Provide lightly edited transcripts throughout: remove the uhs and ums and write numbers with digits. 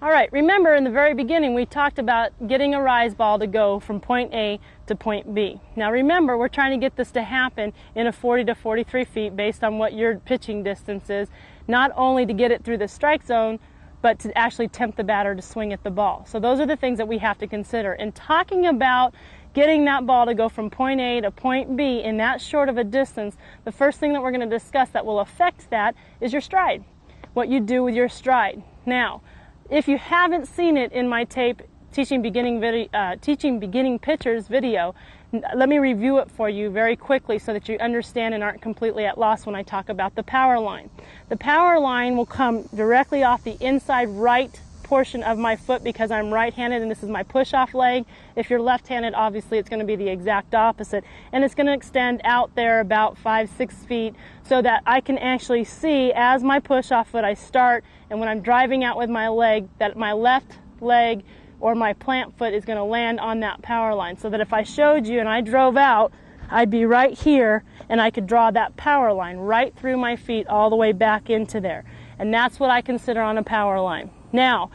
All right, remember in the very beginning we talked about getting a rise ball to go from point A to point B. Now remember, we're trying to get this to happen in a 40 to 43 feet based on what your pitching distance is, not only to get it through the strike zone, but to actually tempt the batter to swing at the ball. So those are the things that we have to consider. In talking about getting that ball to go from point A to point B in that short of a distance, the first thing that we're going to discuss that will affect that is your stride, what you do with your stride. Now, if you haven't seen it in my tape, Teaching Beginning Pitchers video, let me review it for you very quickly so that you understand and aren't completely at loss when I talk about the power line. The power line will come directly off the inside right portion of my foot because I'm right-handed and this is my push-off leg. If you're left-handed, obviously it's going to be the exact opposite. And it's going to extend out there about 5-6 feet so that I can actually see as my push-off foot I start, and when I'm driving out with my leg, that my left leg or my plant foot is going to land on that power line, so that if I showed you and I drove out, I'd be right here and I could draw that power line right through my feet all the way back into there. And that's what I consider on a power line. Now,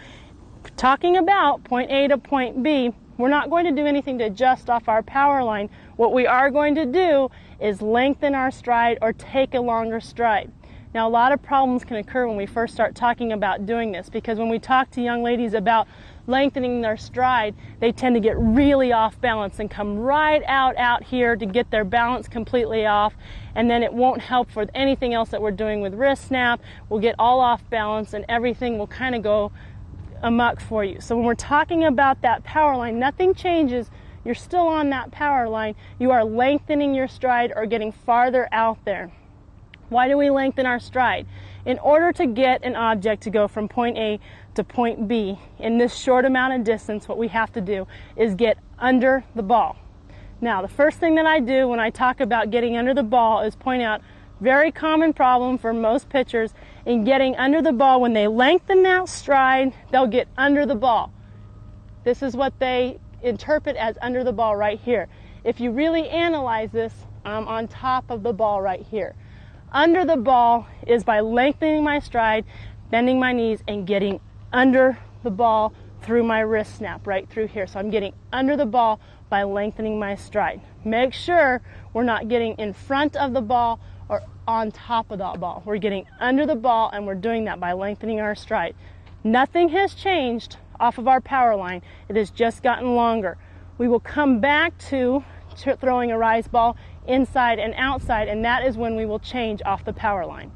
talking about point A to point B, we're not going to do anything to adjust off our power line. What we are going to do is lengthen our stride or take a longer stride. Now, a lot of problems can occur when we first start talking about doing this, because when we talk to young ladies about lengthening their stride, they tend to get really off balance and come right out here to get their balance completely off, and then it won't help for anything else that we're doing with wrist snap. We'll get all off balance and everything will kind of go amok for you. So when we're talking about that power line, nothing changes. You're still on that power line. You are lengthening your stride or getting farther out there. Why do we lengthen our stride? In order to get an object to go from point A to point B in this short amount of distance, what we have to do is get under the ball. Now, the first thing that I do when I talk about getting under the ball is point out very common problem for most pitchers in getting under the ball. When they lengthen that stride, they'll get under the ball. This is what they interpret as under the ball right here. If you really analyze this, I'm on top of the ball right here. Under the ball is by lengthening my stride, bending my knees, and getting under the ball through my wrist snap right through here. So I'm getting under the ball by lengthening my stride. Make sure we're not getting in front of the ball or on top of the ball. We're getting under the ball, and we're doing that by lengthening our stride. Nothing has changed off of our power line. It has just gotten longer. We will come back to throwing a rise ball inside and outside, and that is when we will change off the power line.